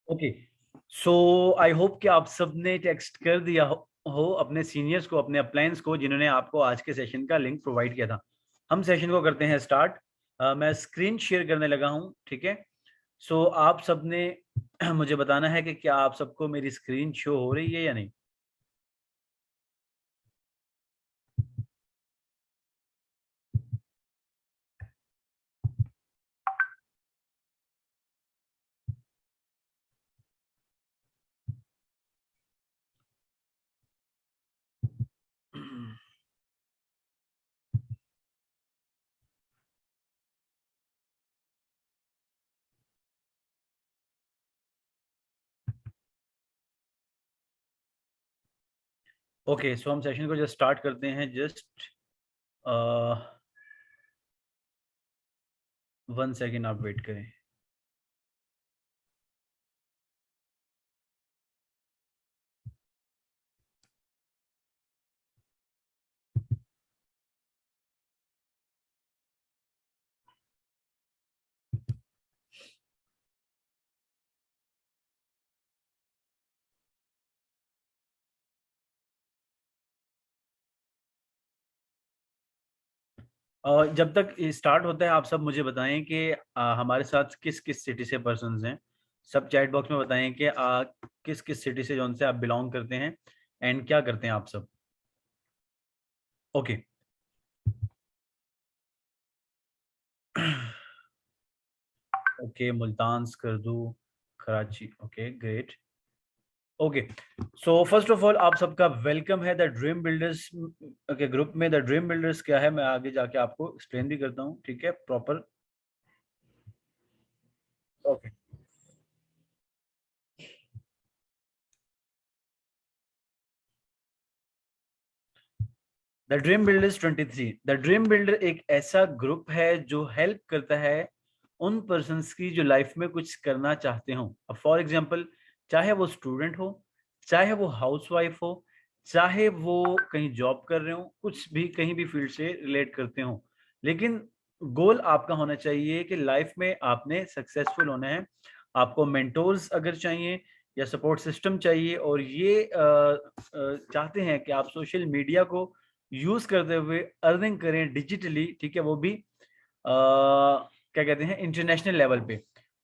Okay, so I hope कि आप सबने टेक्स्ट कर दिया हो अपने सीनियर्स को, अपने अपलाइंस को, जिन्होंने आपको आज के सेशन का लिंक प्रोवाइड किया था। हम सेशन को करते हैं स्टार्ट। मैं स्क्रीन शेयर करने लगा हूं, ठीक है। सो आप सबने मुझे बताना है कि क्या आप सबको मेरी स्क्रीन शो हो रही है या नहीं। ओके, सो हम सेशन को जस्ट स्टार्ट करते हैं। जस्ट 1 सेकेंड आप वेट करें। जब तक स्टार्ट होता है, आप सब मुझे बताएं कि हमारे साथ किस किस सिटी से पर्सन्स हैं। सब चैट बॉक्स में बताएं कि किस किस सिटी से, जो से आप बिलोंग करते हैं एंड क्या करते हैं आप सब। Okay. Okay, Multan, Skardu, Karachi. Okay, great. Okay, so first of all आप सबका वेलकम है द ड्रीम बिल्डर्स के ग्रुप में। द ड्रीम बिल्डर्स क्या है, मैं आगे जाके आपको एक्सप्लेन भी करता हूँ, ठीक है, proper. Okay, the dream builders 23। The dream builder एक ऐसा ग्रुप है जो हेल्प करता है उन पर्सन्स की जो लाइफ में कुछ करना चाहते हो। अब फॉर एग्जांपल, चाहे वो स्टूडेंट हो, चाहे वो हाउसवाइफ हो, चाहे वो कहीं जॉब कर रहे हो, कुछ भी कहीं भी फील्ड से रिलेट करते हो, लेकिन गोल आपका होना चाहिए कि लाइफ में आपने सक्सेसफुल होना है। आपको मेंटोर्स अगर चाहिए या सपोर्ट सिस्टम चाहिए, और ये चाहते हैं कि आप सोशल मीडिया को यूज करते हुए अर्निंग करें डिजिटली, ठीक है, वो भी क्या कहते हैं, इंटरनेशनल लेवल पे।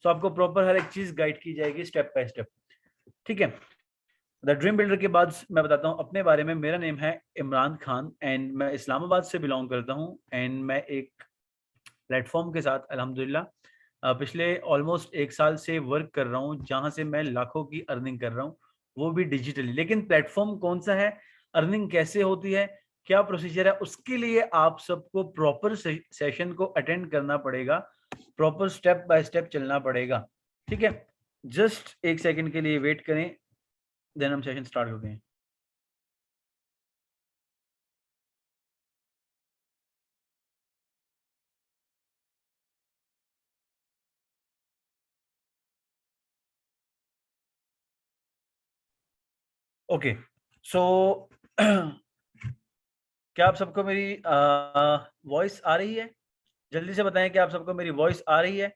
तो आपको प्रॉपर हर एक चीज गाइड की जाएगी स्टेप बाय स्टेप, ठीक है। द ड्रीम बिल्डर के बाद मैं बताता हूँ अपने बारे में। मेरा नेम है इमरान खान एंड मैं इस्लामाबाद से बिलोंग करता हूँ एंड मैं एक प्लेटफॉर्म के साथ अल्हम्दुलिल्लाह पिछले ऑलमोस्ट 1 साल से वर्क कर रहा हूँ, जहाँ से मैं लाखों की अर्निंग कर रहा हूँ, वो भी डिजिटली। लेकिन प्लेटफॉर्म कौन सा है, अर्निंग कैसे होती है, क्या प्रोसीजर है, उसके लिए आप सबको प्रॉपर सेशन को अटेंड करना पड़ेगा, प्रॉपर स्टेप बाय स्टेप चलना पड़ेगा, ठीक है। जस्ट 1 सेकंड के लिए वेट करें, देन हम सेशन स्टार्ट करते हैं। ओके, सो क्या आप सबको मेरी वॉइस आ रही है? जल्दी से बताएं कि आप सबको मेरी वॉइस आ रही है।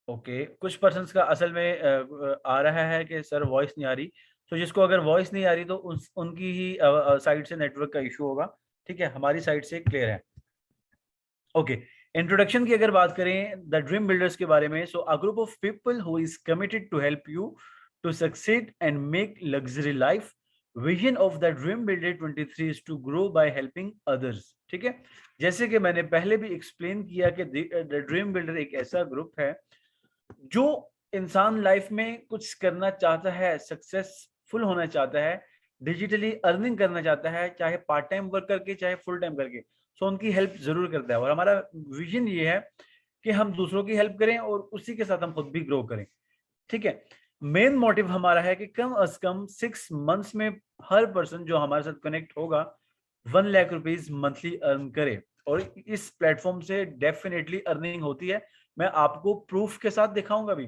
ओके, कुछ पर्सन्स का असल में आ रहा है कि सर वॉइस नहीं आ रही। तो जिसको अगर वॉइस नहीं आ रही तो उनकी ही साइड से नेटवर्क का इशू होगा, ठीक है, हमारी साइड से क्लियर है। ओके, इंट्रोडक्शन की अगर बात करें द ड्रीम बिल्डर्स के बारे में, so a group of people who is committed to help you to succeed and make luxury life. Vision of the dream builder 23 is to grow by helping others, ठीक है। जैसे कि मैंने पहले भी एक्सप्लेन किया कि द ड्रीम बिल्डर एक ऐसा ग्रुप है जो इंसान लाइफ में कुछ करना चाहता है, सक्सेसफुल होना चाहता है, डिजिटली अर्निंग करना चाहता है, चाहे पार्ट टाइम वर्क करके चाहे फुल टाइम करके, सो उनकी हेल्प जरूर करता है। और हमारा विजन ये है कि हम दूसरों की हेल्प करें और उसी के साथ हम खुद भी ग्रो करें, ठीक है। मेन मोटिव हमारा है कि कम अज कम 6 मंथ्स में हर पर्सन जो हमारे साथ कनेक्ट होगा 1 लाख रुपीज मंथली अर्न करे। और इस प्लेटफॉर्म से डेफिनेटली अर्निंग होती है, मैं आपको प्रूफ के साथ दिखाऊंगा भी।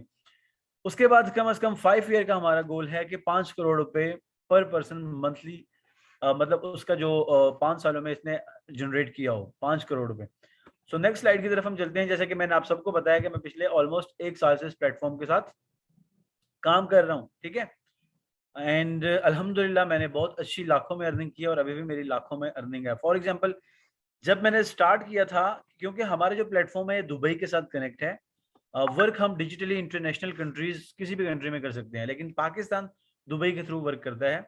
उसके बाद कम से कम 5 ईयर का हमारा गोल है कि 5 करोड़ रुपए पर पर्सन मंथली, मतलब उसका जो 5 सालों में इसने जनरेट किया हो 5 करोड़ रुपए। सो नेक्स्ट स्लाइड की तरफ हम चलते हैं। जैसे कि मैंने आप सबको बताया कि मैं पिछले ऑलमोस्ट 1 साल से इस प्लेटफॉर्म के साथ काम कर रहा हूँ, ठीक है। एंड अल्हम्दुलिल्लाह मैंने बहुत अच्छी लाखों में अर्निंग की है और अभी भी मेरी लाखों में अर्निंग है। फॉर एग्जांपल जब मैंने स्टार्ट किया था, क्योंकि हमारे जो प्लेटफॉर्म है दुबई के साथ कनेक्ट है, वर्क हम डिजिटली इंटरनेशनल कंट्रीज किसी भी कंट्री में कर सकते हैं, लेकिन पाकिस्तान दुबई के थ्रू वर्क करता है।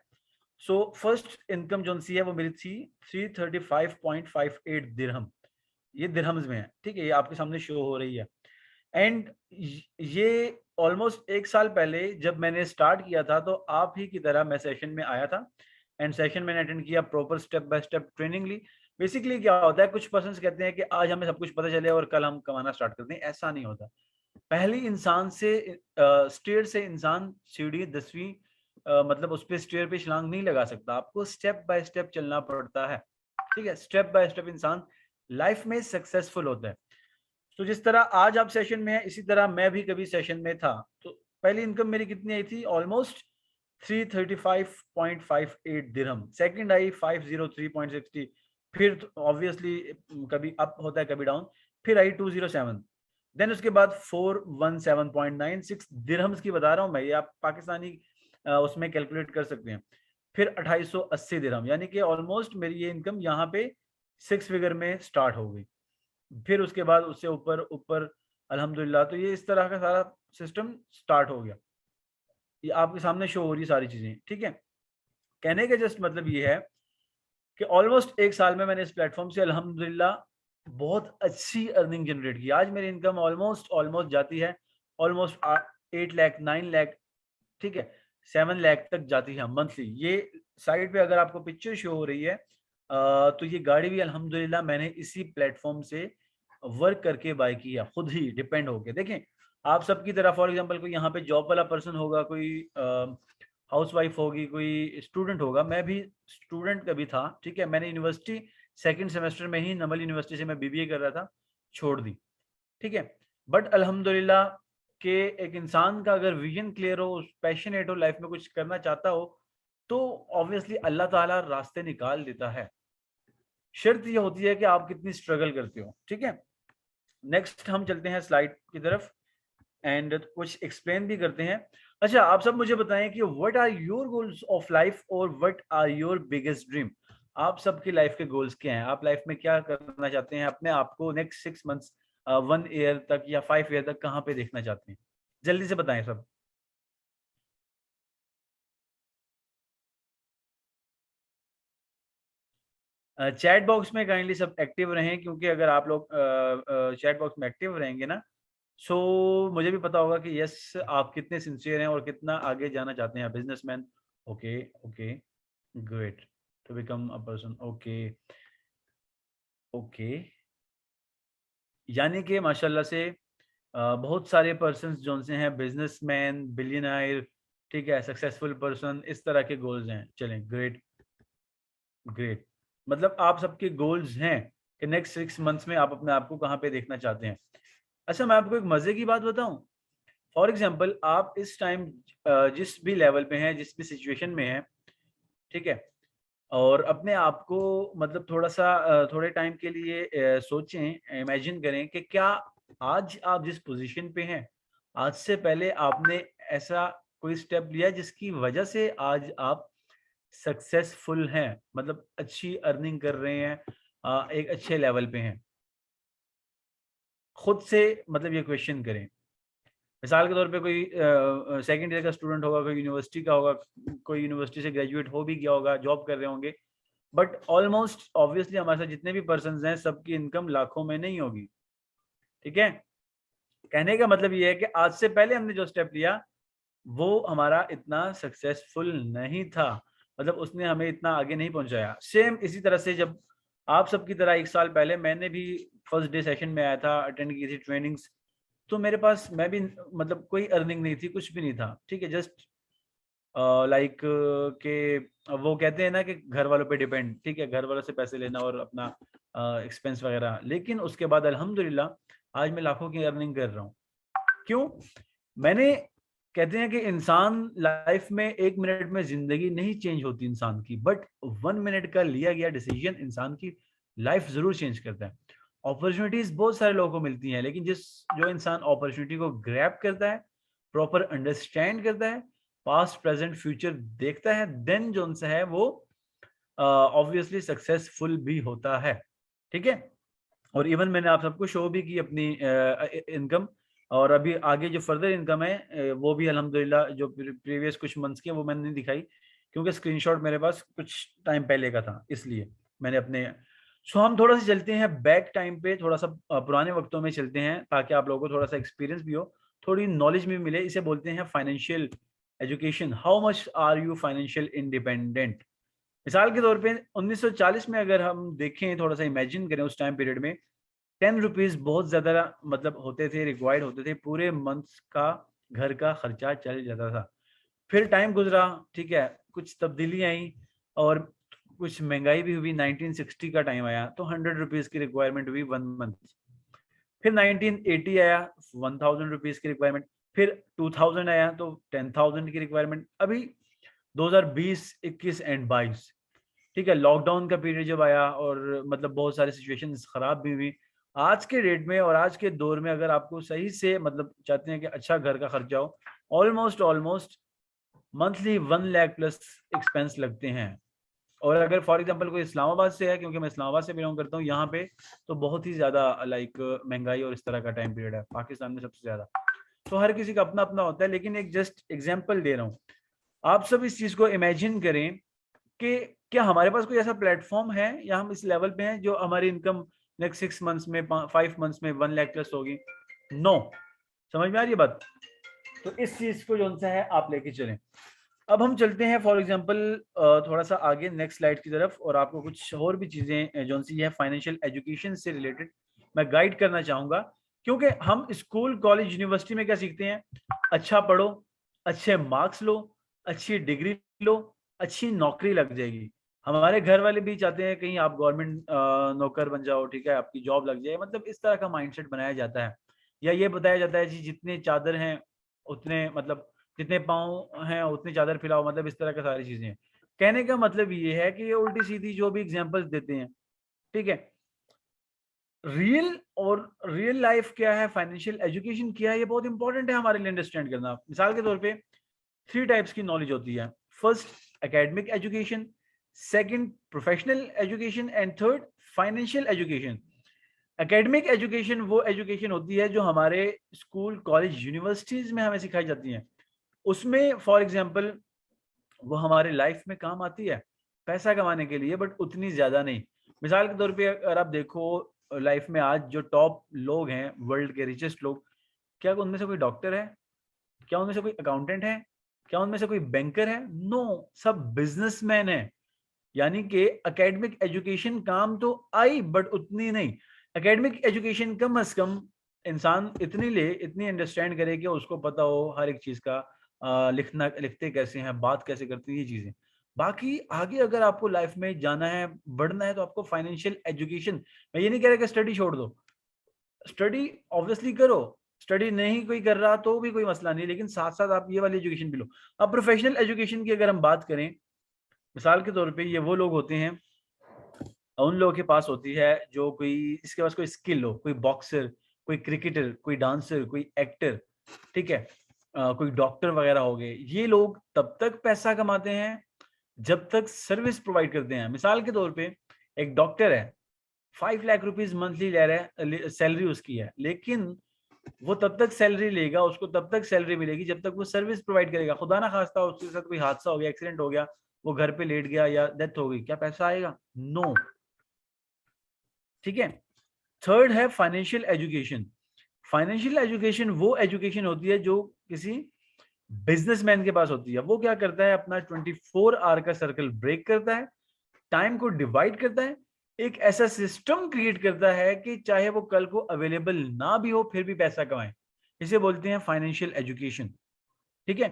सो फर्स्ट इनकम जो सी है वो मेरी थी 335.58 दिरहम। ये दिरहम्स में है, ठीक है, ये आपके सामने शो हो रही है। एंड ये ऑलमोस्ट 1 साल पहले जब मैंने स्टार्ट किया था, तो आप ही की तरह मैं सेशन में आया था एंड सेशन मैंने अटेंड किया, proper step by step training ली। बेसिकली क्या होता है, कुछ पर्सन्स कहते हैं कि आज हमें सब कुछ पता चले और कल हम कमाना स्टार्ट करते हैं, ऐसा नहीं होता। पहली इंसान से स्टेयर से इंसान सीढ़ी 10वीं मतलब उस पे स्टेयर पे छलांग नहीं लगा सकता, आपको स्टेप बाय स्टेप चलना पड़ता है, ठीक है। स्टेप बाय स्टेप इंसान लाइफ में सक्सेसफुल होता है। तो जिस तरह आज आप सेशन में हैं, इसी तरह मैं भी कभी सेशन में था। तो पहली इनकम मेरी कितनी आई थी, ऑलमोस्ट 335.58 दिरहम। सेकंड आई 503.60, फिर ऑब्वियसली कभी अप होता है कभी डाउन, फिर आई 207, देन उसके बाद 417.96 दिरहम्स की बता रहा हूं मैं, ये आप पाकिस्तानी उसमें कैलकुलेट कर सकते हैं। फिर 2880 दिरहम, यानी कि ऑलमोस्ट मेरी ये इनकम यहाँ पे 6 फिगर में स्टार्ट हो गई। फिर उसके बाद उससे ऊपर ऊपर अल्हम्दुलिल्लाह, तो ये इस तरह का सारा सिस्टम स्टार्ट हो गया। ये आपके सामने शो हो रही सारी चीजें, ठीक है। कहने का जस्ट मतलब ये है कि ऑलमोस्ट 1 साल में मैंने इस प्लेटफॉर्म से अल्हम्दुलिल्लाह बहुत अच्छी अर्निंग जनरेट की। आज मेरी इनकम ऑलमोस्ट ऑलमोस्ट जाती है ऑलमोस्ट 8 लाख 9 लाख, ठीक है, 7 लाख तक जाती है मंथली। ये साइड पे अगर आपको पिक्चर शो हो रही है, तो ये गाड़ी भी अल्हम्दुलिल्लाह मैंने इसी प्लेटफॉर्म से वर्क करके बाय की है, खुद ही डिपेंड होके। देखें आप सबकी तरह, फॉर एग्जांपल कोई यहाँ पे जॉब वाला पर्सन होगा, कोई हाउस वाइफ होगी, कोई स्टूडेंट होगा। मैं भी स्टूडेंट कभी था, ठीक है, मैंने यूनिवर्सिटी सेकंड सेमेस्टर में ही नमल यूनिवर्सिटी से मैं बीबीए कर रहा था, छोड़ दी, ठीक है। बट अल्हम्दुलिल्लाह कि एक इंसान का अगर विजन क्लियर हो, पैशनेट हो, लाइफ में कुछ करना चाहता हो, तो ऑब्वियसली अल्लाह ताला रास्ते निकाल देता है। शर्त ये होती है कि आप कितनी स्ट्रगल करते हो, ठीक है। नेक्स्ट हम चलते हैं स्लाइड की तरफ एंड कुछ एक्सप्लेन भी करते हैं। अच्छा, आप सब मुझे बताएं कि what are your goals of life और what are your biggest dream. आप सबकी लाइफ के गोल्स क्या हैं, आप लाइफ में क्या करना चाहते हैं, अपने आप को नेक्स्ट 6 मंथ्स 1 ईयर तक या 5 ईयर तक कहाँ पे देखना चाहते हैं, जल्दी से बताएं सब। चैट बॉक्स में काइंडली सब एक्टिव रहें, क्योंकि अगर आप लोग चैट बॉक्स में एक्टिव रहेंगे ना, सो मुझे भी पता होगा कि यस आप कितने सिंसियर हैं और कितना आगे जाना चाहते हैं businessman. Okay okay, great, to become a person, okay okay. यानी कि माशाल्लाह से बहुत सारे पर्सन्स जो से हैं बिजनेसमैन, बिलियनर, ठीक है, सक्सेसफुल पर्सन, इस तरह के गोल्स हैं। चलें, ग्रेट ग्रेट, मतलब आप सबके गोल्स हैं कि नेक्स्ट 6 मंथ्स में आप अपने आप को कहाँ पे देखना चाहते हैं। अच्छा, मैं आपको एक मजे की बात बताऊं। फॉर एग्जाम्पल आप इस टाइम जिस भी लेवल पे हैं, जिस भी सिचुएशन में हैं, ठीक है, और अपने आप को मतलब थोड़ा सा थोड़े टाइम के लिए सोचें, इमेजिन करें कि क्या आज आप जिस पोजीशन पे हैं, आज से पहले आपने ऐसा कोई स्टेप लिया जिसकी वजह से आज आप सक्सेसफुल हैं, मतलब अच्छी अर्निंग कर रहे हैं, एक अच्छे लेवल पे हैं। खुद से मतलब ये क्वेश्चन करें। मिसाल के तौर पे कोई सेकंड ईयर का स्टूडेंट होगा, कोई यूनिवर्सिटी का होगा, कोई यूनिवर्सिटी से ग्रेजुएट हो भी गया होगा, जॉब कर रहे होंगे, बट ऑलमोस्ट ऑब्वियसली हमारे साथ जितने भी पर्सन हैं सबकी इनकम लाखों में नहीं होगी, ठीक है। कहने का मतलब ये है कि आज से पहले हमने जो स्टेप लिया वो हमारा इतना सक्सेसफुल नहीं था, मतलब उसने हमें इतना आगे नहीं पहुंचाया। सेम इसी तरह से जब आप सबकी तरह 1 साल पहले मैंने भी फर्स्ट डे सेशन में आया था, अटेंड की थी ट्रेनिंग्स, तो मेरे पास मैं भी मतलब कोई अर्निंग नहीं थी, कुछ भी नहीं था, ठीक है, जस्ट लाइक के वो कहते हैं ना कि घर वालों पे डिपेंड, ठीक है, घर वालों से पैसे लेना और अपना एक्सपेंस वगैरह। लेकिन उसके बाद अल्हम्दुलिल्लाह आज मैं लाखों की अर्निंग कर रहा हूँ। क्यों? मैंने, कहते हैं कि इंसान लाइफ में 1 मिनट में जिंदगी नहीं चेंज होती इंसान की, बट 1 मिनट का लिया गया डिसीजन इंसान की लाइफ जरूर चेंज करता है। अपॉर्चुनिटीज बहुत सारे लोगों को मिलती हैं, लेकिन जो इंसान अपॉर्चुनिटी को ग्रैब करता है, प्रॉपर अंडरस्टैंड करता है, पास्ट प्रेजेंट फ्यूचर देखता है, देन जो सा है वो ऑब्वियसली सक्सेसफुल भी होता है। ठीक है, और इवन मैंने आप सबको शो भी की अपनी इनकम, और अभी आगे जो फर्दर इनकम है वो भी अल्हम्दुलिल्लाह जो प्रीवियस कुछ मंथ्स के वो मैंने नहीं दिखाई, क्योंकि स्क्रीनशॉट मेरे पास कुछ टाइम पहले का था, इसलिए मैंने अपने। सो हम थोड़ा सा चलते हैं बैक टाइम पे, थोड़ा सा पुराने वक्तों में चलते हैं, ताकि आप लोगों को थोड़ा सा एक्सपीरियंस भी हो, थोड़ी नॉलेज भी मिले। इसे बोलते हैं financial education. How much are you financial independent? मिसाल के तौर पे 1940 में अगर हम देखें, थोड़ा सा इमेजिन करें, उस टाइम पीरियड में 10 रुपीज बहुत ज्यादा मतलब होते थे, रिक्वायर्ड होते थे, पूरे मंथ का घर का खर्चा चल जाता था। फिर टाइम गुजरा, ठीक है, कुछ तब्दीली आई और कुछ महंगाई भी हुई। 1960 का टाइम आया तो 100 रुपीज की रिक्वायरमेंट हुई 1 मंथ। फिर 1980 आया, 1000 रुपीज की रिक्वायरमेंट। फिर 2000 आया तो 10,000 की रिक्वायरमेंट। अभी 2020, 21 एंड 22, ठीक है, लॉकडाउन का पीरियड जब आया और मतलब बहुत सारी सिचुएशंस खराब भी हुई। आज के डेट में और आज के दौर में अगर आपको सही से मतलब चाहते हैं कि अच्छा घर का खर्चा हो, almost almost monthly 1 lakh plus expense लगते हैं। और अगर फॉर एग्जांपल कोई इस्लामाबाद से है, क्योंकि मैं इस्लामाबाद से बिलोंग करता हूँ, यहाँ पे तो बहुत ही ज्यादा लाइक महंगाई और इस तरह का टाइम पीरियड है, पाकिस्तान में सबसे ज्यादा। तो हर किसी का अपना अपना होता है, लेकिन एक जस्ट एग्जाम्पल दे रहा हूँ। आप सब इस चीज को इमेजिन करें कि क्या हमारे पास कोई ऐसा प्लेटफॉर्म है या हम इस लेवल पे हैं जो हमारी इनकम नेक्स्ट 6 मंथ्स में 5 मंथ्स में 1 लाख प्लस होगी? नो। समझ में आ रही है बात? तो इस चीज को जो सा है आप लेके चलें। अब हम चलते हैं फॉर एग्जांपल थोड़ा सा आगे नेक्स्ट स्लाइड की तरफ, और आपको कुछ और भी चीजें जो सी है फाइनेंशियल एजुकेशन से रिलेटेड मैं गाइड करना चाहूंगा। क्योंकि हम स्कूल कॉलेज यूनिवर्सिटी में क्या सीखते हैं? अच्छा पढ़ो, अच्छे मार्क्स लो, अच्छी डिग्री लो, अच्छी नौकरी लग जाएगी। हमारे घर वाले भी चाहते हैं कहीं आप गवर्नमेंट नौकर बन जाओ, ठीक है, आपकी जॉब लग जाए, मतलब इस तरह का माइंडसेट बनाया जाता है। या ये बताया जाता है जी जितने चादर हैं उतने मतलब जितने पाँव हैं उतनी चादर फैलाओ, मतलब इस तरह का सारी चीजें हैं। कहने का मतलब ये है कि ये उल्टी सीधी जो भी एग्जांपल्स देते हैं, ठीक है। रियल और रियल लाइफ क्या है, फाइनेंशियल एजुकेशन क्या है, ये बहुत इंपॉर्टेंट है हमारे लिए अंडरस्टैंड करना। मिसाल के तौर पे 3 टाइप्स की नॉलेज होती है। First academic education, second professional education, and third financial education. Academic education वो एजुकेशन होती है जो हमारे स्कूल कॉलेज यूनिवर्सिटीज में हमें सिखाई जाती है। उसमें फॉर एग्जांपल वो हमारे लाइफ में काम आती है पैसा कमाने के लिए, बट उतनी ज्यादा नहीं। मिसाल के तौर पे अगर आप देखो लाइफ में आज जो टॉप लोग हैं, वर्ल्ड के रिचेस्ट लोग, क्या उनमें से कोई डॉक्टर है? क्या उनमें से कोई अकाउंटेंट है? क्या उनमें से कोई बैंकर है? नो, सब बिजनेसमैन है। यानी कि एकेडमिक एजुकेशन काम तो आई बट उतनी नहीं। एकेडमिक एजुकेशन कम अज कम इंसान इतनी ले, इतनी अंडरस्टैंड करे कि उसको पता हो हर एक चीज का, लिखना लिखते कैसे हैं, बात कैसे करते हैं, ये चीजें। बाकी आगे अगर आपको लाइफ में जाना है, बढ़ना है, तो आपको फाइनेंशियल एजुकेशन, मैं ये नहीं कह रहा कि स्टडी छोड़ दो, स्टडी ऑब्वियसली करो, स्टडी नहीं कोई कर रहा तो भी कोई मसला नहीं, लेकिन साथ साथ आप ये वाली एजुकेशन भी लो। अब प्रोफेशनल एजुकेशन की अगर हम बात करें, मिसाल के तौर पे ये वो लोग होते हैं, उन लोगों के पास होती है जो कोई इसके पास कोई स्किल हो, कोई बॉक्सर, कोई क्रिकेटर, कोई डांसर, कोई एक्टर, ठीक है, कोई डॉक्टर वगैरह हो गए। ये लोग तब तक पैसा कमाते हैं जब तक सर्विस प्रोवाइड करते हैं। मिसाल के तौर पे एक डॉक्टर है, 5 लाख रुपीज मंथली ले रहा है, सैलरी उसकी है, लेकिन वो तब तक सैलरी लेगा, उसको तब तक सैलरी मिलेगी जब तक वो सर्विस प्रोवाइड करेगा। खुदा ना खास्ता उसके साथ कोई हादसा हो गया, एक्सीडेंट हो गया, वो घर पे लेट गया या डेथ हो गई, क्या पैसा आएगा? नो। ठीक है। थर्ड है फाइनेंशियल एजुकेशन। फाइनेंशियल एजुकेशन वो एजुकेशन होती है जो किसी बिजनेसमैन के पास होती है। वो क्या करता है, अपना 24 आवर का सर्कल ब्रेक करता है, टाइम को डिवाइड करता है, एक ऐसा सिस्टम क्रिएट करता है कि चाहे वो कल को अवेलेबल ना भी हो फिर भी पैसा कमाए। इसे बोलते हैं फाइनेंशियल एजुकेशन। ठीक है।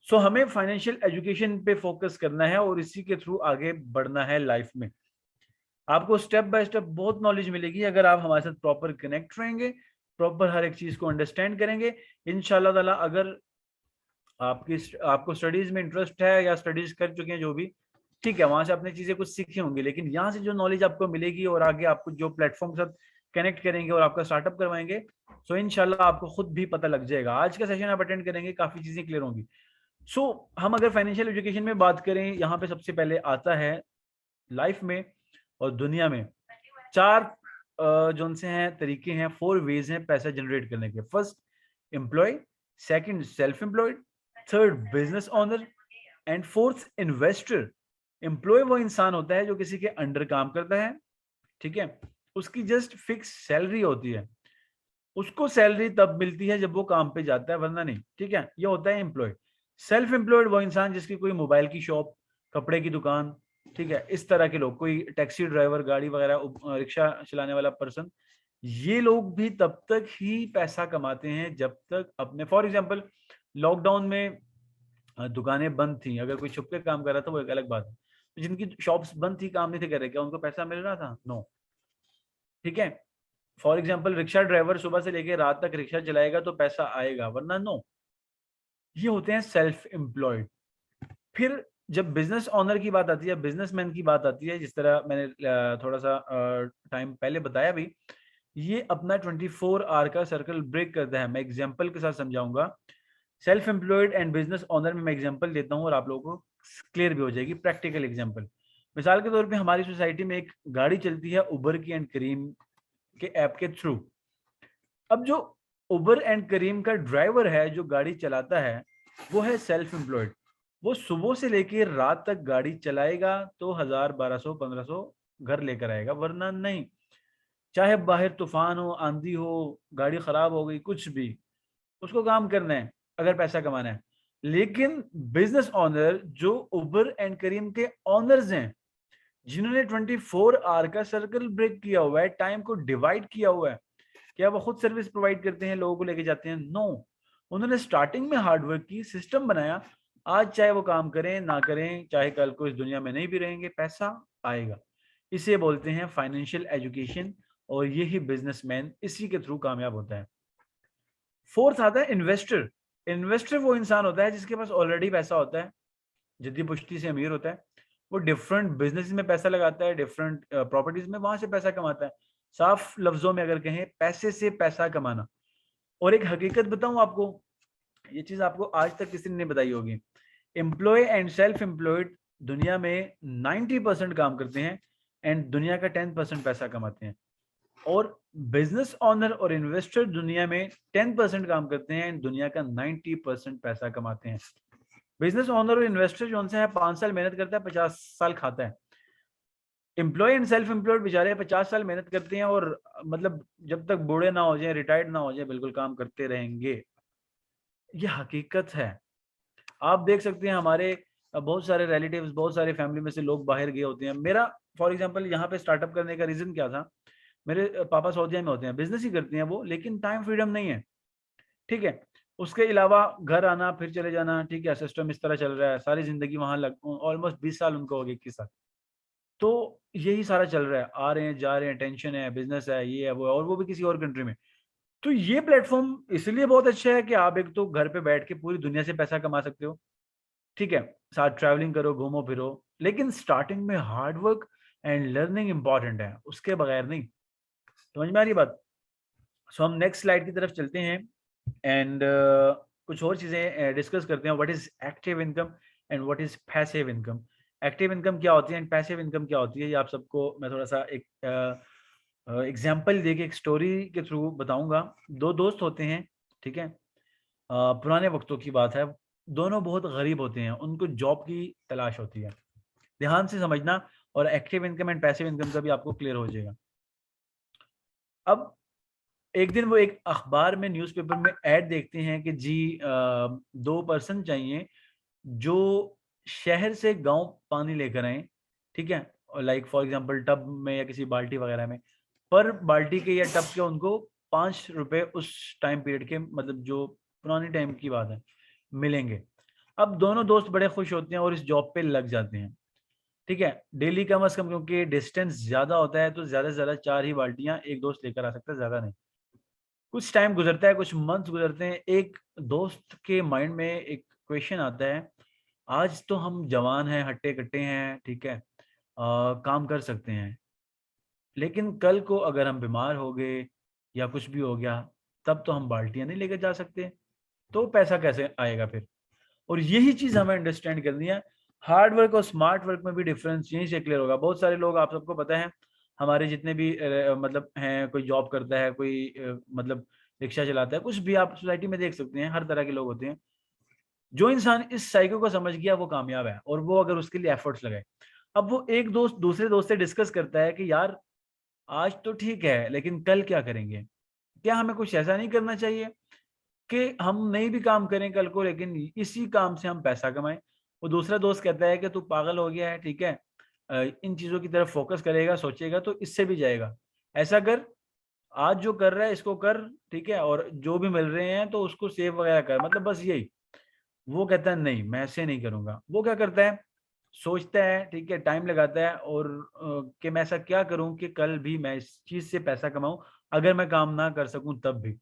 सो हमें फाइनेंशियल एजुकेशन पे फोकस करना है और इसी के थ्रू आगे बढ़ना है लाइफ में। आपको स्टेप बाय स्टेप बहुत नॉलेज मिलेगी अगर आप हमारे साथ प्रॉपर कनेक्ट रहेंगे, प्रॉपर हर एक चीज को अंडरस्टैंड करेंगे। इंशाल्लाह ताला अगर आपको स्टडीज में इंटरेस्ट है या स्टडीज कर चुके हैं जो भी, ठीक है, वहां से आपने चीजें कुछ सीखी होंगी, लेकिन यहाँ से जो नॉलेज आपको मिलेगी और आगे आपको जो प्लेटफॉर्म के साथ कनेक्ट करेंगे और आपका स्टार्टअप करवाएंगे। सो इंशाल्लाह आपको खुद भी पता लग जाएगा। आज का सेशन आप अटेंड करेंगे, काफी चीजें क्लियर होंगी। सो हम अगर फाइनेंशियल एजुकेशन में बात करें, यहाँ पे सबसे पहले आता है लाइफ में और दुनिया में चार जो से हैं तरीके हैं, 4 वेज हैं पैसा जनरेट करने के। First employ, second self employed, third business owner and fourth investor. Employ वो इंसान होता है जो किसी के अंडर काम करता है, ठीक है, उसकी जस्ट फिक्स सैलरी होती है, उसको सैलरी तब मिलती है जब वो काम पे जाता है, वरना नहीं, ठीक है, ये होता है एम्प्लॉय। सेल्फ एम्प्लॉयड वो इंसान जिसकी कोई मोबाइल की शॉप, कपड़े की दुकान, ठीक है, इस तरह के लोग, कोई टैक्सी ड्राइवर, गाड़ी वगैरह, रिक्शा चलाने वाला पर्सन, ये लोग भी तब तक ही पैसा कमाते हैं जब तक अपने, फॉर एग्जाम्पल लॉकडाउन में दुकानें बंद थी, अगर कोई छुप के काम कर रहा था वो एक अलग बात है। तो जिनकी शॉप्स बंद थी, काम नहीं थे कर रहे, क्या उनको पैसा मिल रहा था? नो, ठीक है। फॉर एग्जाम्पल रिक्शा ड्राइवर सुबह से लेकर रात तक रिक्शा चलाएगा तो पैसा आएगा, वरना नो। ये होते हैं सेल्फ एम्प्लॉयड। फिर जब बिजनेस ऑनर की बात आती है, बिजनेसमैन की बात आती है, जिस तरह मैंने थोड़ा सा टाइम पहले बताया भी, ये अपना 24 आवर का सर्कल ब्रेक करता है। मैं एग्जांपल के साथ समझाऊंगा। Self employed and business honour में मैं एग्जांपल देता हूँ और आप लोगों को क्लियर भी हो जाएगी, प्रैक्टिकल एग्जांपल। मिसाल के तौर पे हमारी सोसाइटी में एक गाड़ी चलती है उबर की एंड करीम के ऐप के थ्रू। अब जो उबर एंड करीम का ड्राइवर है जो गाड़ी चलाता है, वो है सेल्फ एम्प्लॉयड। वो सुबह से लेकर रात तक गाड़ी चलाएगा तो 1000, 1200, 1500 घर लेकर आएगा, वरना नहीं। चाहे बाहर तूफान हो, आंधी हो, गाड़ी खराब हो गई, कुछ भी, उसको काम करना है अगर पैसा कमाना है। लेकिन बिजनेस ऑनर जो उबर एंड करीम के ऑनर्स हैं, जिन्होंने 24 आवर का सर्कल ब्रेक किया हुआ है, टाइम को डिवाइड किया हुआ है, क्या वो खुद सर्विस प्रोवाइड करते हैं, लोगों को लेके जाते हैं? नो। उन्होंने स्टार्टिंग में हार्डवर्क की, सिस्टम बनाया। आज चाहे वो काम करें ना करें, चाहे कल को इस दुनिया में नहीं भी रहेंगे, पैसा आएगा। इसे बोलते हैं फाइनेंशियल एजुकेशन, और यही बिजनेसमैन इसी के थ्रू कामयाब होता है। फोर्थ आता है इन्वेस्टर। इन्वेस्टर वो इंसान होता है जिसके पास ऑलरेडी पैसा होता है, जिद्दी पुश्ती से अमीर होता है। वो डिफरेंट बिजनेस में पैसा लगाता है, डिफरेंट प्रॉपर्टीज में, वहां से पैसा कमाता है। साफ लफ्जों में अगर कहें, पैसे से पैसा कमाना। और एक हकीकत बताऊं आपको, ये चीज आपको आज तक किसी ने नहीं बताई होगी। एम्प्लॉय एंड सेल्फ एम्प्लॉयड दुनिया में 90% काम करते हैं एंड दुनिया का 10% पैसा कमाते हैं। और बिजनेस ऑनर और इन्वेस्टर दुनिया में 10% काम करते हैं एंड दुनिया का 90% पैसा कमाते हैं। बिजनेस ऑनर और इन्वेस्टर जो उनसे है 5 साल मेहनत करता है, 50 साल खाता है। एम्प्लॉय एंड सेल्फ एम्प्लॉयड बेचारे 50 साल मेहनत करते हैं और मतलब जब तक बूढ़े ना हो जाए, रिटायर्ड ना हो जाए, बिल्कुल काम करते रहेंगे। ये हकीकत है। आप देख सकते हैं हमारे बहुत सारे रिलेटिव्स, बहुत सारे फैमिली में से लोग बाहर गए होते हैं। मेरा फॉर एग्जांपल यहाँ पे स्टार्टअप करने का रीजन क्या था, मेरे पापा सऊदीया में होते हैं, बिजनेस ही करते हैं वो, लेकिन टाइम फ्रीडम नहीं है, ठीक है। उसके अलावा घर आना फिर चले जाना, ठीक है, सिस्टम इस तरह चल रहा है, सारी जिंदगी वहां लग, ऑलमोस्ट 20 साल उनको हो गए, 21 साल। तो यही सारा चल रहा है, आ रहे हैं जा रहे हैं, टेंशन है, बिजनेस है, ये है वो है, और वो भी किसी और कंट्री में। तो ये प्लेटफॉर्म इसलिए बहुत अच्छा है कि आप एक तो घर पे बैठ के पूरी दुनिया से पैसा कमा सकते हो, ठीक है, साथ ट्रैवलिंग करो, घूमो फिरो। लेकिन स्टार्टिंग में हार्डवर्क एंड लर्निंग इंपॉर्टेंट है, उसके बगैर नहीं। समझ में आ रही बात? सो हम नेक्स्ट स्लाइड की तरफ चलते हैं एंड कुछ और चीजें डिस्कस करते हैं। What is active income and what is passive income. Active income क्या होती है एंड पैसिव इनकम क्या होती है, ये आप सबको मैं थोड़ा सा एक एग्जाम्पल देके, एक स्टोरी के थ्रू बताऊंगा। दो दोस्त होते हैं, ठीक है, पुराने वक्तों की बात है। दोनों बहुत गरीब होते हैं, उनको जॉब की तलाश होती है। ध्यान से समझना, और active income and passive income का भी आपको क्लियर हो जाएगा। अब एक दिन वो एक अखबार में, न्यूज़पेपर में ऐड देखते हैं कि जी 2 पर्सन चाहिए जो शहर से गांव पानी लेकर आए, ठीक है, और लाइक फॉर एग्जांपल टब में या किसी बाल्टी वगैरह में। पर बाल्टी के या टब के उनको 5 रुपए उस टाइम पीरियड के, मतलब जो पुरानी टाइम की बात है, मिलेंगे। अब दोनों दोस्त बड़े खुश होते हैं और इस जॉब पे लग जाते हैं, ठीक है। डेली कम अज कम, क्योंकि डिस्टेंस ज्यादा होता है, तो ज्यादा से ज्यादा 4 ही बाल्टियां एक दोस्त लेकर आ सकता है, ज्यादा नहीं। कुछ टाइम गुजरता है, कुछ मंथ गुजरते हैं, एक दोस्त के माइंड में एक क्वेश्चन आता है, आज तो हम जवान हैं, हट्टे कट्टे हैं, ठीक है, काम कर सकते हैं, लेकिन कल को अगर हम बीमार हो गए या कुछ भी हो गया, तब तो हम बाल्टियां नहीं लेकर जा सकते, तो पैसा कैसे आएगा फिर? और यही चीज हमें अंडरस्टैंड करनी है। हार्ड वर्क और स्मार्ट वर्क में भी डिफरेंस यहीं से क्लियर होगा। बहुत सारे लोग, आप सबको पता है, हमारे जितने भी मतलब हैं, कोई जॉब करता है, कोई मतलब रिक्शा चलाता है, कुछ भी आप सोसाइटी में देख सकते हैं, हर तरह के लोग होते हैं। जो इंसान इस साइकिल को समझ गया वो कामयाब है, और वो अगर उसके लिए एफर्ट्स लगाए। अब वो एक दोस्त दूसरे दोस्त से डिस्कस करता है कि यार आज तो ठीक है, लेकिन कल क्या करेंगे? क्या हमें कुछ ऐसा नहीं करना चाहिए कि हम नहीं भी काम करें कल को, लेकिन इसी काम से हम पैसा कमाएं? वो दूसरा दोस्त कहता है कि तू पागल हो गया है, ठीक है, इन चीजों की तरफ फोकस करेगा, सोचेगा तो इससे भी जाएगा। ऐसा कर, आज जो कर रहा है इसको कर, ठीक है, और जो भी मिल रहे हैं तो उसको सेव वगैरह कर, मतलब बस यही। वो कहता है नहीं, मैं ऐसे नहीं करूंगा। वो क्या करता है, सोचता है, ठीक है, टाइम लगाता है, और कि मैं ऐसा क्या करूं कि कल भी मैं इस चीज से पैसा कमाऊं, अगर मैं काम ना कर सकूं तब भी।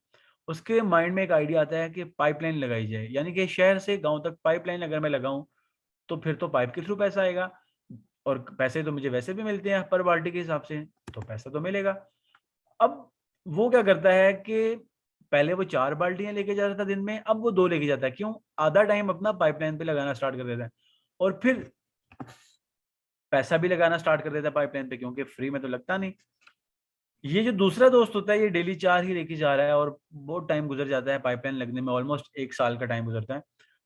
उसके माइंड में एक आइडिया आता है कि पाइपलाइन लगाई जाए, यानी कि शहर से गांव तक पाइपलाइन अगर मैं लगाऊं तो फिर तो पाइप के थ्रू पैसा आएगा, और पैसे तो मुझे वैसे भी मिलते हैं पर बाल्टी के हिसाब से, तो पैसा तो मिलेगा। अब वो क्या करता है कि पहले वो 4 बाल्टियां लेके जा रहा था दिन में, अब वो 2 लेके जाता है। क्यों? आधा टाइम अपना पाइपलाइन पे लगाना स्टार्ट कर देता है, और फिर पैसा भी लगाना स्टार्ट कर देता है पाइपलाइन पे, क्योंकि फ्री में तो लगता नहीं। ये जो दूसरा दोस्त होता है, ये डेली 4 ही लेके जा रहा है, और बहुत टाइम गुजर जाता है पाइपलाइन लगने में, ऑलमोस्ट 1 साल का टाइम गुजरता है।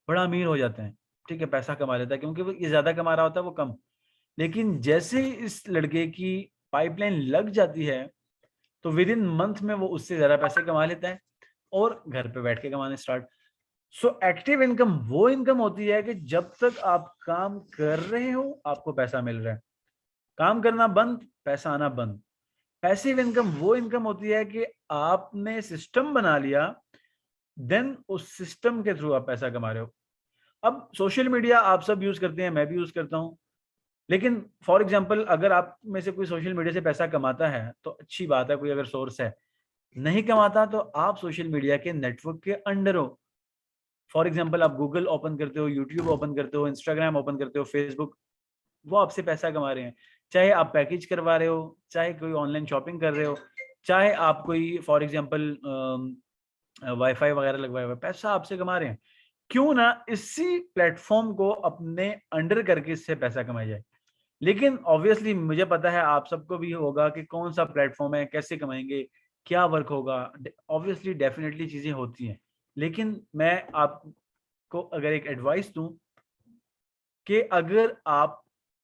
बड़ा अमीर हो जाता है, ठीक है, पैसा कमा लेता है, क्योंकि वो ये ज्यादा कमा रहा होता है, वो कम। लेकिन जैसे ही इस लड़के की पाइपलाइन लग जाती है, तो विद इन मंथ में वो उससे ज्यादा पैसे कमा लेता है, और घर पे बैठ के कमाने स्टार्ट। सो एक्टिव इनकम वो इनकम होती है कि जब तक आप काम कर रहे हो आपको पैसा मिल रहा है, काम करना बंद, पैसा आना बंद। पैसिव इनकम वो इनकम होती है कि आपने सिस्टम बना लिया, देन उस सिस्टम के थ्रू आप पैसा कमा रहे हो। अब सोशल मीडिया आप सब यूज करते हैं, मैं भी यूज करता हूं, लेकिन फॉर एग्जांपल अगर आप में से कोई सोशल मीडिया से पैसा कमाता है तो अच्छी बात है, कोई अगर सोर्स है। नहीं कमाता तो आप सोशल मीडिया के नेटवर्क के अंडर हो। फॉर एग्जाम्पल आप गूगल ओपन करते हो, यूट्यूब ओपन करते हो, इंस्टाग्राम ओपन करते हो, फेसबुक, वो आपसे पैसा कमा रहे हैं। चाहे आप पैकेज करवा रहे हो, चाहे कोई ऑनलाइन शॉपिंग कर रहे हो, चाहे आप कोई फॉर एग्जाम्पल वाईफाई वगैरह लगवाए हुए, पैसा आपसे कमा रहे हैं। क्यों ना इसी प्लेटफॉर्म को अपने अंडर करके इससे पैसा कमाया जाए। लेकिन ऑब्वियसली मुझे पता है आप सबको भी होगा कि कौन सा प्लेटफॉर्म है, कैसे कमाएंगे, क्या वर्क होगा। ऑब्वियसली डेफिनेटली चीजें होती हैं, लेकिन मैं आपको अगर एक एडवाइस दूं कि अगर आप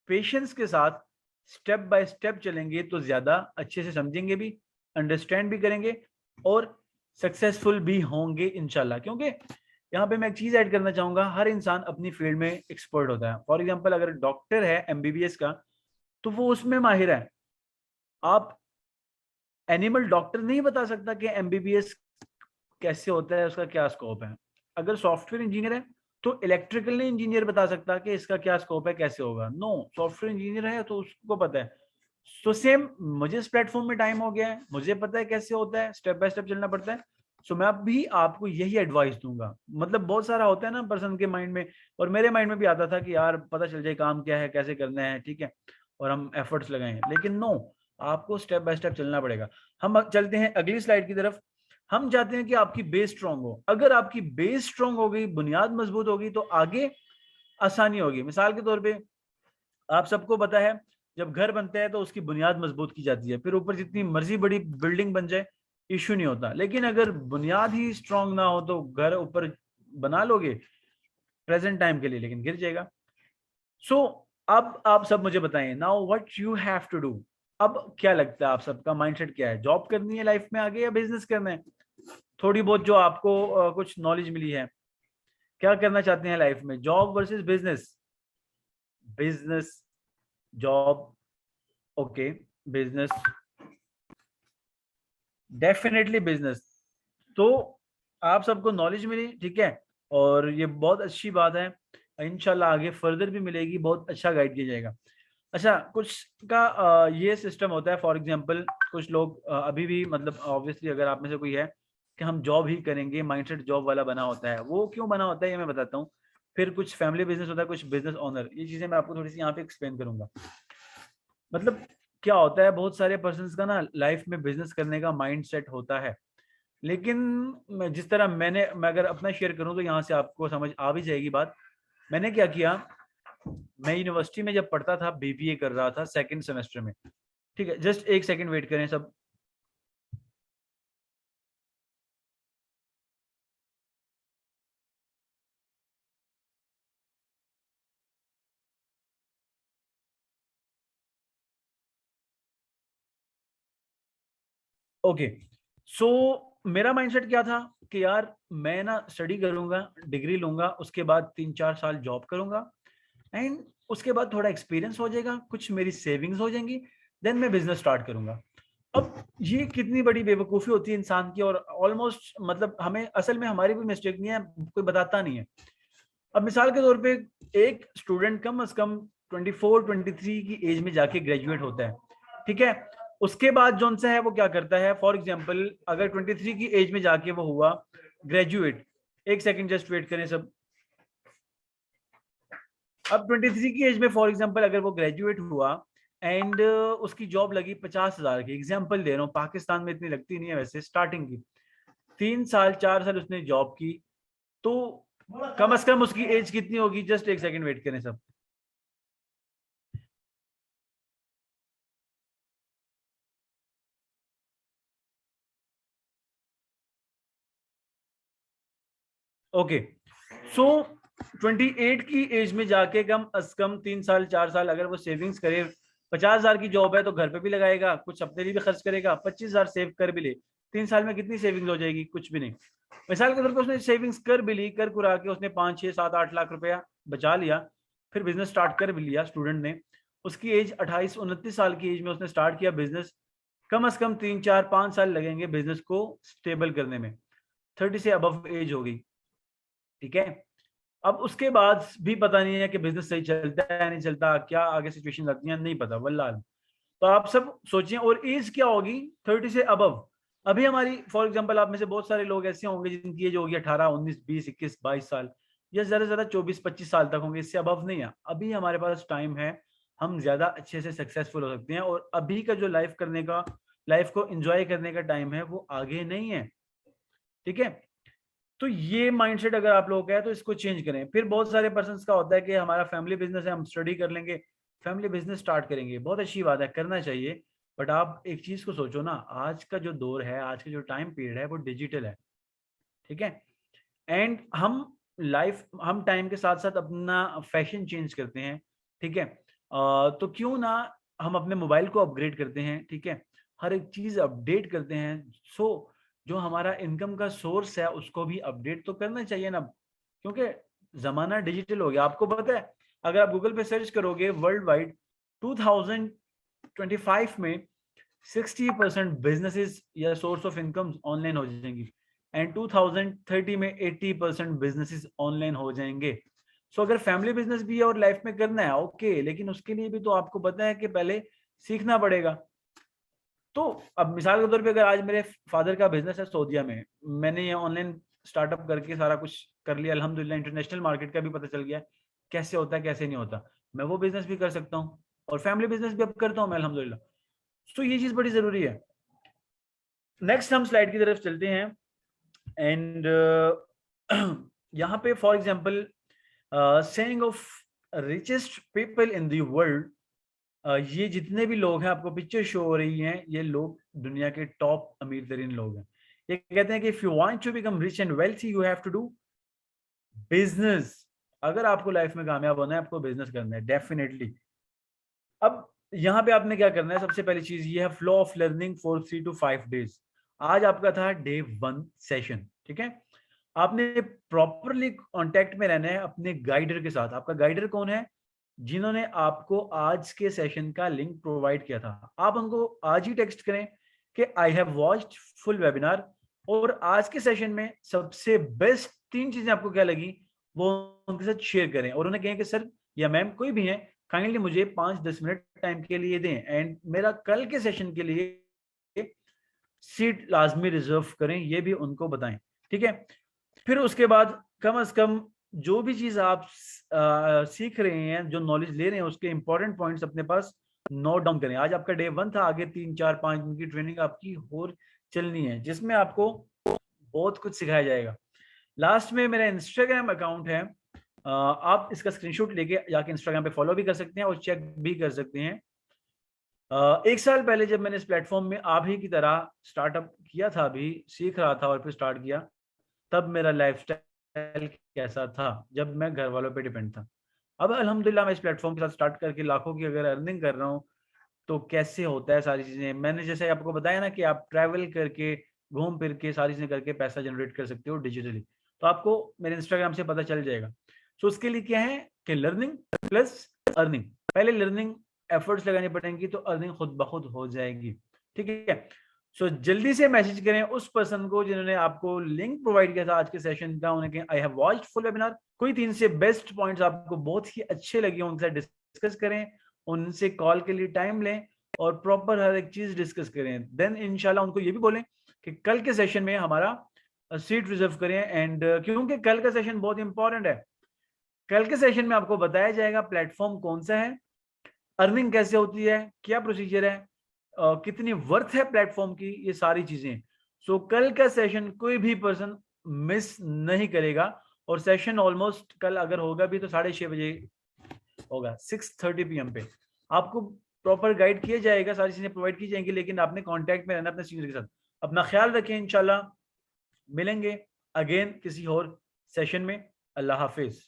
पेशेंस के साथ स्टेप बाय स्टेप चलेंगे तो ज्यादा अच्छे से समझेंगे भी, अंडरस्टैंड भी करेंगे, और सक्सेसफुल भी होंगे इंशाल्लाह। क्योंकि यहाँ पे मैं एक चीज ऐड करना चाहूंगा, हर इंसान अपनी फील्ड में एक्सपर्ट होता है। फॉर एग्जांपल अगर डॉक्टर है एमबीबीएस का, तो वो उसमें माहिर है। आप एनिमल डॉक्टर नहीं बता सकता कि एमबीबीएस कैसे होता है, उसका क्या स्कोप है। अगर सॉफ्टवेयर इंजीनियर है तो इलेक्ट्रिकल नहीं इंजीनियर बता सकता कि इसका क्या स्कोप है, कैसे होगा। नो, सॉफ्टवेयर इंजीनियर है तो उसको पता है। सो सेम, मुझे इस प्लेटफॉर्म में टाइम हो गया है, मुझे पता है कैसे होता है, स्टेप बाय स्टेप चलना पड़ता है। सो मैं भी आपको यही एडवाइस दूंगा। मतलब बहुत सारा होता है ना पर्सन के माइंड में, और मेरे माइंड में भी आता था कि यार पता चल जाए काम क्या है, कैसे करना है, ठीक है, और हम एफर्ट्स लगाएं। लेकिन नो, आपको स्टेप बाय स्टेप चलना पड़ेगा। हम चलते हैं अगली स्लाइड की तरफ। हम चाहते हैं कि आपकी बेस स्ट्रांग हो। अगर आपकी बेस स्ट्रांग हो गई, बुनियाद मजबूत होगी, तो आगे आसानी होगी। मिसाल के तौर पे आप सबको पता है, जब घर बनता है तो उसकी बुनियाद मजबूत की जाती है, फिर ऊपर जितनी मर्जी बड़ी बिल्डिंग बन जाए इश्यू नहीं होता। लेकिन अगर बुनियाद ही स्ट्रांग ना हो तो घर ऊपर बना लोगे प्रेजेंट टाइम के लिए, लेकिन गिर जाएगा। सो अब आप सब मुझे बताएं, now what you have to do. अब क्या लगता है आप सबका माइंडसेट क्या है? जॉब करनी है लाइफ में आगे, या बिजनेस करना है? थोड़ी बहुत जो आपको कुछ नॉलेज मिली है, क्या करना चाहते हैं लाइफ में, job versus business? Business, job, okay, business, definitely business. तो आप सबको नॉलेज मिली, ठीक है, और ये बहुत अच्छी बात है। इंशाल्लाह आगे फर्दर भी मिलेगी, बहुत अच्छा गाइड किया जाएगा। अच्छा, कुछ का ये सिस्टम होता है, फॉर एग्जांपल कुछ लोग अभी भी, मतलब ऑब्वियसली अगर आप में से कोई है कि हम जॉब ही करेंगे, माइंडसेट जॉब वाला बना होता है। वो क्यों बना होता है ये मैं बताता हूँ। फिर कुछ फैमिली बिजनेस होता है, कुछ बिजनेस ओनर, ये चीजें मैं आपको थोड़ी सी यहाँ पे एक्सप्लेन करूंगा। मतलब क्या होता है, बहुत सारे पर्सन्स का ना लाइफ में बिजनेस करने का माइंड सेट होता है, लेकिन जिस तरह मैं अगर अपना शेयर करूं तो यहाँ से आपको समझ आ भी जाएगी बात। मैंने क्या किया, मैं यूनिवर्सिटी में जब पढ़ता था, बीबीए कर रहा था सेकंड सेमेस्टर में, ठीक है, जस्ट एक सेकंड वेट करें सब। ओके, सो मेरा माइंडसेट क्या था कि यार मैं ना स्टडी करूंगा, डिग्री लूंगा, उसके बाद 3-4 साल जॉब करूंगा, एंड उसके बाद थोड़ा एक्सपीरियंस हो जाएगा, कुछ मेरी सेविंग्स हो जाएंगी, देन मैं बिजनेस स्टार्ट करूंगा। अब ये कितनी बड़ी बेवकूफ़ी होती है इंसान की, और ऑलमोस्ट मतलब हमें असल में हमारी भी मिस्टेक नहीं है, कोई बताता नहीं है। अब मिसाल के तौर पे एक स्टूडेंट कम से कम 24-23 की एज में जाके ग्रेजुएट होता है, ठीक है। उसके बाद जो सा है वो क्या करता है, फॉर एग्जाम्पल अगर 23 की एज में जाके वो हुआ ग्रेजुएट, एक सेकेंड जस्ट वेट करें सब। अब 23 की एज में फॉर एग्जाम्पल अगर वो ग्रेजुएट हुआ एंड उसकी जॉब लगी 50,000 की, एग्जाम्पल दे रहा हूँ, पाकिस्तान में इतनी लगती नहीं है वैसे स्टार्टिंग की, 3 साल 4 साल उसने जॉब की, तो कम से कम उसकी एज कितनी होगी, जस्ट एक सेकंड वेट करें सब। ओके, सो 28 की एज में जाके कम अज कम 3 साल 4 साल अगर वो सेविंग्स करे, 50,000 की जॉब है तो घर पे भी लगाएगा, कुछ अपने लिए भी खर्च करेगा, 25,000 सेव कर भी ले, 3 साल में कितनी सेविंग्स हो जाएगी, कुछ भी नहीं। मिसाल के तौर पर उसने सेविंग्स कर भी ली, कर कुरा के उसने 5 6 7 8 लाख रुपया बचा लिया, फिर बिजनेस स्टार्ट कर भी लिया स्टूडेंट ने, उसकी एज 28-29 साल की एज में उसने स्टार्ट किया बिजनेस, कम से कम 3 4 5 साल लगेंगे बिजनेस को स्टेबल करने में, 30 से अबव एज हो गई, ठीक है। अब उसके बाद भी पता नहीं है कि बिजनेस सही चलता है या नहीं चलता, क्या आगे सिचुएशन लगती है नहीं पता वल्लाह। तो आप सब सोचिए, और एज क्या होगी, 30 से अबव। अभी हमारी फॉर एग्जांपल आप में से बहुत सारे लोग ऐसे होंगे जिनकी एज होगी 18 19 20 21 22 साल, या ज्यादा से ज्यादा 24 25 साल तक होंगे, इससे अबव नहीं है। अभी हमारे पास टाइम है, हम ज्यादा अच्छे से सक्सेसफुल हो सकते हैं, और अभी का जो लाइफ करने का, लाइफ को एंजॉय करने का टाइम है वो आगे नहीं है, ठीक है। तो ये माइंडसेट अगर आप लोगों का है तो इसको चेंज करें। फिर बहुत सारे पर्सन्स का होता है कि हमारा फैमिली बिजनेस है, हम स्टडी कर लेंगे, फैमिली बिजनेस स्टार्ट करेंगे, बहुत अच्छी बात है, करना चाहिए। बट आप एक चीज को सोचो ना, आज का जो दौर है, आज का जो टाइम पीरियड है वो डिजिटल है, ठीक है। एंड हम टाइम के साथ साथ अपना फैशन चेंज करते हैं, ठीक है। तो क्यों ना हम अपने मोबाइल को अपग्रेड करते हैं, ठीक है, हर एक चीज अपडेट करते हैं। सो जो हमारा इनकम का सोर्स है उसको भी अपडेट तो करना चाहिए ना, क्योंकि जमाना डिजिटल हो गया। आपको पता है, अगर आप गूगल पे सर्च करोगे वर्ल्ड वाइड 2025 में 60% बिजनेसेस या सोर्स ऑफ इनकम ऑनलाइन हो जाएंगी, एंड 2030 में 80% बिजनेसेस ऑनलाइन हो जाएंगे। सो अगर फैमिली बिजनेस भी है और लाइफ में करना है ओके, लेकिन उसके लिए भी तो आपको पता है कि पहले सीखना पड़ेगा। तो अब मिसाल के तौर पे अगर आज मेरे फादर का बिजनेस है सऊदीया में, मैंने ये ऑनलाइन स्टार्टअप करके सारा कुछ कर लिया अल्हम्दुलिल्लाह, इंटरनेशनल मार्केट का भी पता चल गया कैसे होता है कैसे नहीं होता, मैं वो बिजनेस भी कर सकता हूँ, और फैमिली बिजनेस भी अब करता हूँ मैं अल्हम्दुलिल्लाह। तो ये चीज बड़ी जरूरी है। नेक्स्ट हम स्लाइड की तरफ चलते हैं, एंड यहाँ पे for example saying of richest people in the world, ये जितने भी लोग हैं, आपको पिक्चर शो हो रही हैं, ये लोग दुनिया के टॉप अमीर तरीन लोग हैं। ये कहते हैं कि if you want to become rich and wealthy you have to do business. अगर आपको लाइफ में कामयाब होना है आपको बिजनेस करना है डेफिनेटली। अब यहाँ पे आपने क्या करना है, सबसे पहली चीज ये है flow of learning for 3 to 5 days. आज आपका था डे 1 सेशन, ठीक है। आपने प्रॉपरली कांटेक्ट में रहना है अपने गाइडर के साथ। आपका गाइडर कौन है, जिन्होंने आपको आज के सेशन का लिंक प्रोवाइड किया था। आप उनको आज ही टेक्स्ट करें कि I have watched full webinar, और आज के सेशन में सबसे बेस्ट 3 चीजें आपको क्या लगी वो उनके साथ शेयर करें, और उन्हें कहें कि सर या मैम कोई भी है, काइंडली मुझे 5-10 मिनट टाइम के लिए दें, एंड मेरा कल के सेशन के लिए सीट लाजमी रिजर्व करें, ये भी उनको बताएं, ठीक है। फिर उसके बाद कम से कम जो भी चीज आप सीख रहे हैं, जो नॉलेज ले रहे हैं, उसके इंपॉर्टेंट पॉइंट्स अपने पास नोट डाउन करें। आज आपका डे 1 था, आगे 3-4-5 दिन की ट्रेनिंग आपकी और चलनी है, जिसमें आपको बहुत कुछ सिखाया जाएगा। लास्ट में मेरा इंस्टाग्राम अकाउंट है, आप इसका स्क्रीनशॉट लेके जाके इंस्टाग्राम पे फॉलो भी कर सकते हैं और चेक भी कर सकते हैं। 1 साल पहले जब मैंने इस प्लेटफॉर्म में आप ही की तरह स्टार्टअप किया था, अभी सीख रहा था और फिर स्टार्ट किया, तब मेरा लाइफस्टाइल कैसा था जब मैं घर वालों पे डिपेंड था। अब अल्हम्दुलिल्लाह मैं इस प्लेटफॉर्म के साथ स्टार्ट करके लाखों की अगर अर्निंग कर रहा हूँ, तो कैसे होता है सारी चीज़ें। मैंने जैसे आपको बताया ना कि आप ट्रैवल करके, घूम फिर के, सारी चीज़ें करके पैसा जनरेट कर सकते हो डिजिटली। तो आपको मेरे इंस्टाग्राम से पता चल जाएगा। सो उसके लिए क्या है कि लर्निंग प्लस अर्निंग। पहले लर्निंग एफर्ट्स लगानी पड़ेंगी तो अर्निंग खुद ब खुद हो जाएगी। ठीक है? सो जल्दी से मैसेज करें उस पर्सन को जिन्होंने आपको लिंक प्रोवाइड किया था आज के सेशन का। उन्हें कहें I have watched full webinar. कोई 3 से बेस्ट पॉइंट्स आपको बहुत ही अच्छे लगे उनसे डिस्कस करें, उनसे कॉल के लिए टाइम लें और प्रॉपर हर एक चीज डिस्कस करें। देन इंशाल्लाह उनको ये भी बोलें कि कल के सेशन में हमारा सीट रिजर्व करें। एंड क्योंकि कल का सेशन बहुत इंपॉर्टेंट है। कल के सेशन में आपको बताया जाएगा प्लेटफॉर्म कौन सा है, अर्निंग कैसे होती है, क्या प्रोसीजर है, कितनी वर्थ है प्लेटफॉर्म की, ये सारी चीजें। सो कल का सेशन कोई भी पर्सन मिस नहीं करेगा। और सेशन ऑलमोस्ट कल अगर होगा भी तो 6:30 बजे होगा, 6:30 PM पे। आपको प्रॉपर गाइड किया जाएगा, सारी चीजें प्रोवाइड की जाएंगी, लेकिन आपने कांटेक्ट में रहना अपने सीनियर के साथ। अपना ख्याल रखें, इंशाल्लाह मिलेंगे अगेन किसी और सेशन में। अल्लाह हाफिज।